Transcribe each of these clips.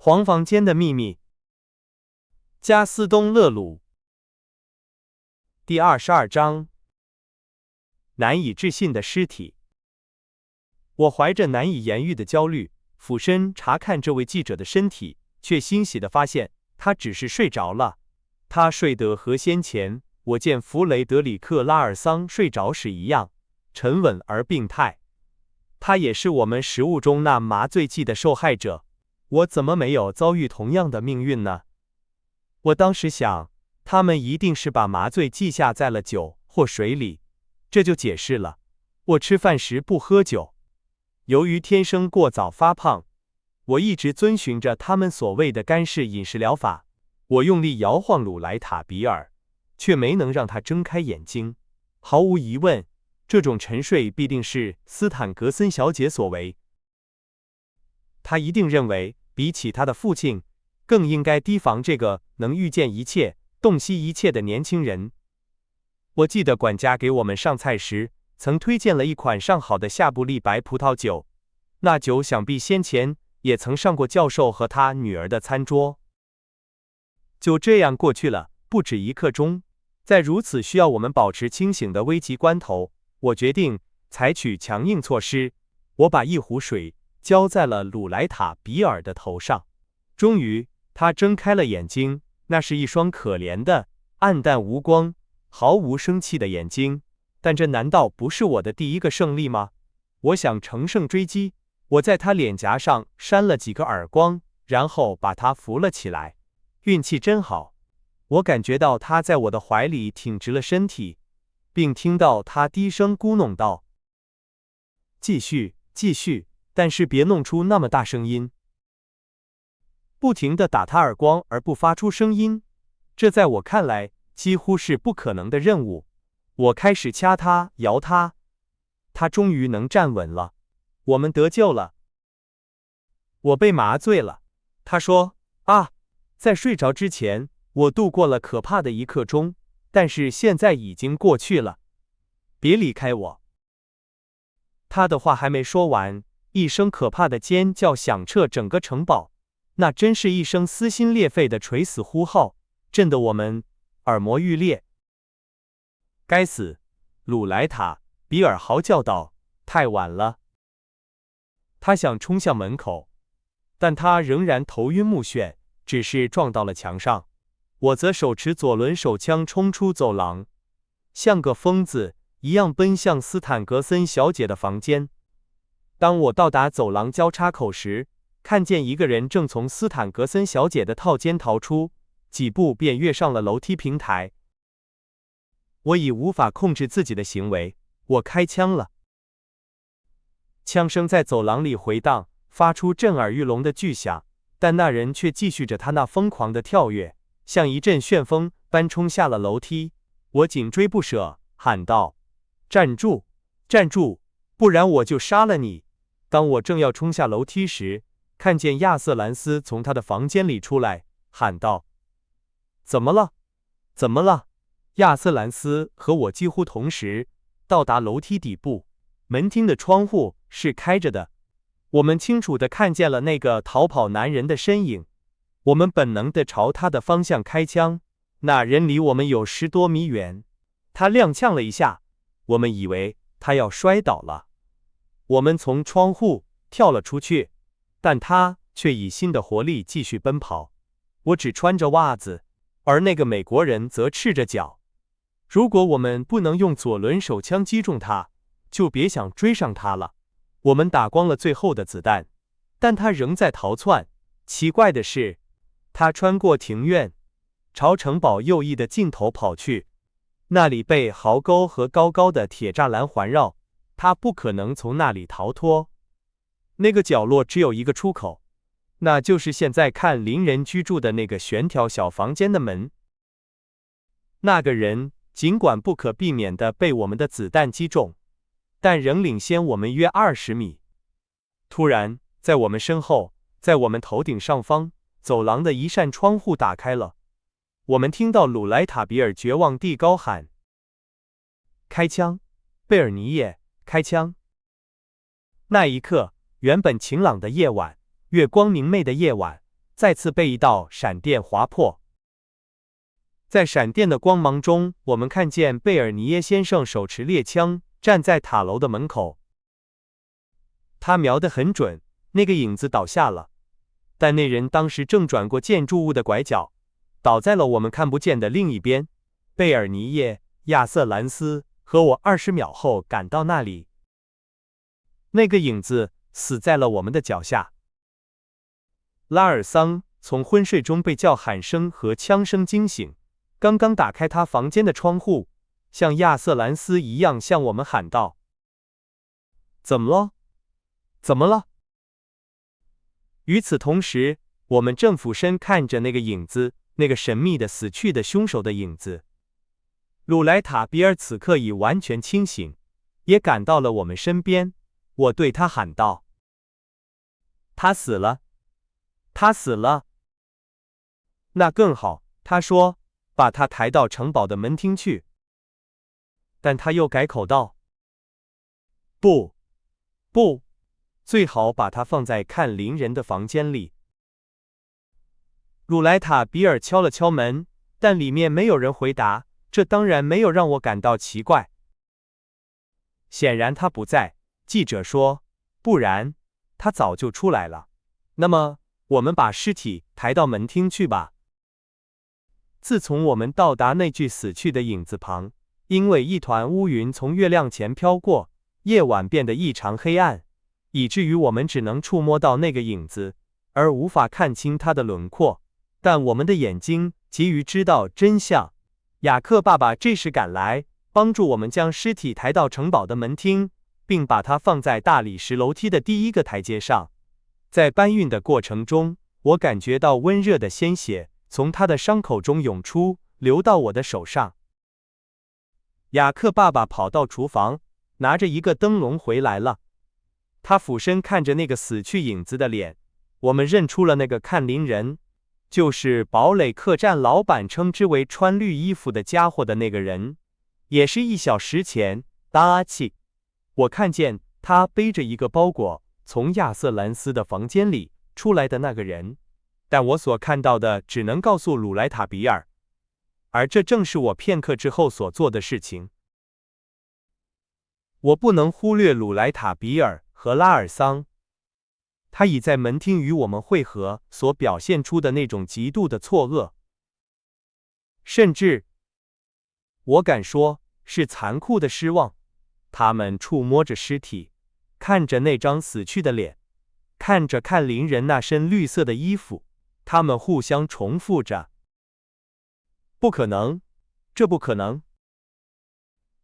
黄房间的秘密。加斯东·勒鲁。第22章。难以置信的尸体。我怀着难以言喻的焦虑，俯身查看这位记者的身体，却欣喜地发现他只是睡着了。他睡得和先前我见弗雷德里克·拉尔桑睡着时一样，沉稳而病态。他也是我们食物中那麻醉剂的受害者。我怎么没有遭遇同样的命运呢？我当时想，他们一定是把麻醉剂下在了酒或水里，这就解释了我吃饭时不喝酒。由于天生过早发胖，我一直遵循着他们所谓的干式饮食疗法。我用力摇晃鲁莱塔比尔，却没能让他睁开眼睛。毫无疑问，这种沉睡必定是斯坦格森小姐所为。他一定认为，比起他的父亲，更应该提防这个能预见一切、洞悉一切的年轻人。我记得管家给我们上菜时，曾推荐了一款上好的夏布利白葡萄酒，那酒想必先前也曾上过教授和他女儿的餐桌。就这样过去了不止1刻钟，在如此需要我们保持清醒的危急关头，我决定采取强硬措施。我把一壶水浇在了鲁莱塔比尔的头上。终于，他睁开了眼睛，那是一双可怜的、暗淡无光、毫无生气的眼睛。但这难道不是我的第一个胜利吗？我想乘胜追击，我在他脸颊上扇了几个耳光，然后把他扶了起来。运气真好，我感觉到他在我的怀里挺直了身体，并听到他低声咕哝道：“继续，继续，但是别弄出那么大声音。”不停地打他耳光而不发出声音，这在我看来几乎是不可能的任务。我开始掐他、摇他，他终于能站稳了。我们得救了。我被麻醉了。他说：“啊，在睡着之前，我度过了可怕的1刻钟，但是现在已经过去了。别离开我。”他的话还没说完，一声可怕的尖叫响彻整个城堡，那真是一声撕心裂肺的垂死呼号，震得我们耳膜欲裂。该死！鲁莱塔比尔嚎叫道：“太晚了！”他想冲向门口，但他仍然头晕目眩，只是撞到了墙上。我则手持左轮手枪冲出走廊，像个疯子一样奔向斯坦格森小姐的房间。当我到达走廊交叉口时，看见一个人正从斯坦格森小姐的套间逃出，几步便跃上了楼梯平台。我已无法控制自己的行为，我开枪了。枪声在走廊里回荡，发出震耳欲聋的巨响，但那人却继续着他那疯狂的跳跃，像一阵旋风般冲下了楼梯。我紧追不舍，喊道：“站住，站住，不然我就杀了你！”当我正要冲下楼梯时，看见亚瑟兰斯从他的房间里出来，喊道：“怎么了？怎么了？”亚瑟兰斯和我几乎同时到达楼梯底部，门厅的窗户是开着的，我们清楚地看见了那个逃跑男人的身影。我们本能地朝他的方向开枪，那人离我们有10多米远。他踉跄了一下，我们以为他要摔倒了。我们从窗户跳了出去，但他却以新的活力继续奔跑。我只穿着袜子，而那个美国人则赤着脚。如果我们不能用左轮手枪击中他，就别想追上他了。我们打光了最后的子弹，但他仍在逃窜。奇怪的是，他穿过庭院，朝城堡右翼的尽头跑去，那里被壕沟和高高的铁栅栏环绕，他不可能从那里逃脱。那个角落只有一个出口，那就是现在看邻人居住的那个悬挑小房间的门。那个人尽管不可避免地被我们的子弹击中，但仍领先我们约20米。突然，在我们身后，在我们头顶上方，走廊的一扇窗户打开了。我们听到鲁莱塔比尔绝望地高喊：“开枪！贝尔尼耶，开枪！”那一刻，原本晴朗的夜晚，月光明媚的夜晚，再次被一道闪电划破。在闪电的光芒中，我们看见贝尔尼耶先生手持猎枪，站在塔楼的门口。他瞄得很准，那个影子倒下了，但那人当时正转过建筑物的拐角，倒在了我们看不见的另一边。贝尔尼耶、亚瑟兰斯和我20秒后赶到那里，那个影子死在了我们的脚下。拉尔桑从昏睡中被叫喊声和枪声惊醒，刚刚打开他房间的窗户，像亚瑟兰斯一样向我们喊道：“怎么了？怎么了？”与此同时，我们正俯身看着那个影子，那个神秘的死去的凶手的影子。鲁莱塔比尔此刻已完全清醒，也赶到了我们身边。我对他喊道：“他死了，他死了。”那更好，他说，把他抬到城堡的门厅去。但他又改口道：“不，不，最好把他放在看灵人的房间里。”鲁莱塔比尔敲了敲门，但里面没有人回答，这当然没有让我感到奇怪。显然他不在，记者说，不然他早就出来了。那么，我们把尸体抬到门厅去吧。自从我们到达那具死去的影子旁，因为一团乌云从月亮前飘过，夜晚变得异常黑暗，以至于我们只能触摸到那个影子，而无法看清它的轮廓。但我们的眼睛急于知道真相。雅克爸爸这时赶来，帮助我们将尸体抬到城堡的门厅，并把它放在大理石楼梯的第一个台阶上。在搬运的过程中，我感觉到温热的鲜血从他的伤口中涌出，流到我的手上。雅克爸爸跑到厨房，拿着一个灯笼回来了。他俯身看着那个死去影子的脸，我们认出了那个看灵人，就是堡垒客栈老板称之为穿绿衣服的家伙的那个人，也是1小时前搭气。我看见他背着一个包裹从亚瑟兰斯的房间里出来的那个人，但我所看到的只能告诉鲁莱塔比尔，而这正是我片刻之后所做的事情。我不能忽略鲁莱塔比尔和拉尔桑，他已在门厅与我们会合所表现出的那种极度的错愕，甚至我敢说是残酷的失望。他们触摸着尸体，看着那张死去的脸，看着看灵人那身绿色的衣服，他们互相重复着：“不可能，这不可能。”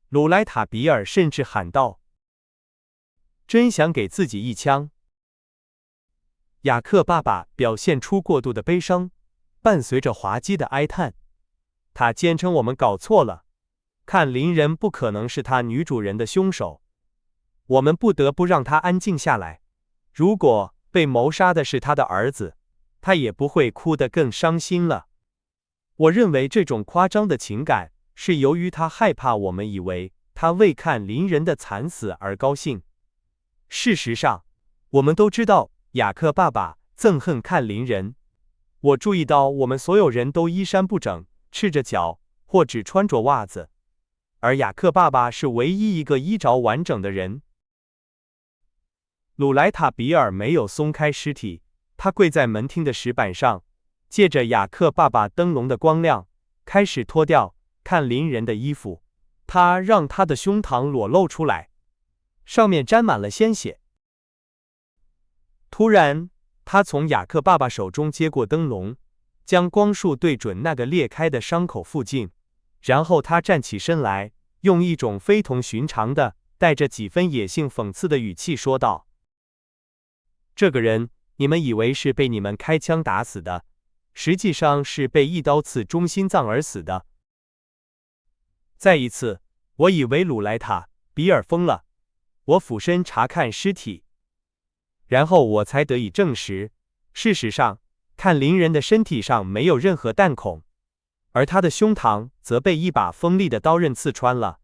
鲁莱塔比尔甚至喊道：“真想给自己一枪。”雅克爸爸表现出过度的悲伤，伴随着滑稽的哀叹。他坚称我们搞错了，看灵人不可能是他女主人的凶手。我们不得不让他安静下来。如果被谋杀的是他的儿子，他也不会哭得更伤心了。我认为这种夸张的情感是由于他害怕我们以为他为看灵人的惨死而高兴。事实上，我们都知道雅克爸爸憎恨看灵人。我注意到我们所有人都衣衫不整，赤着脚，或只穿着袜子，而雅克爸爸是唯一一个衣着完整的人。鲁莱塔比尔没有松开尸体，他跪在门厅的石板上，借着雅克爸爸灯笼的光亮，开始脱掉看灵人的衣服。他让他的胸膛裸露出来，上面沾满了鲜血。突然，他从雅克爸爸手中接过灯笼，将光束对准那个裂开的伤口附近，然后他站起身来，用一种非同寻常的、带着几分野性讽刺的语气说道：“这个人，你们以为是被你们开枪打死的，实际上是被一刀刺中心脏而死的。”再一次，我以为鲁莱塔比尔疯了。我俯身查看尸体，然后我才得以证实，事实上，看灵人的身体上没有任何弹孔，而他的胸膛则被一把锋利的刀刃刺穿了。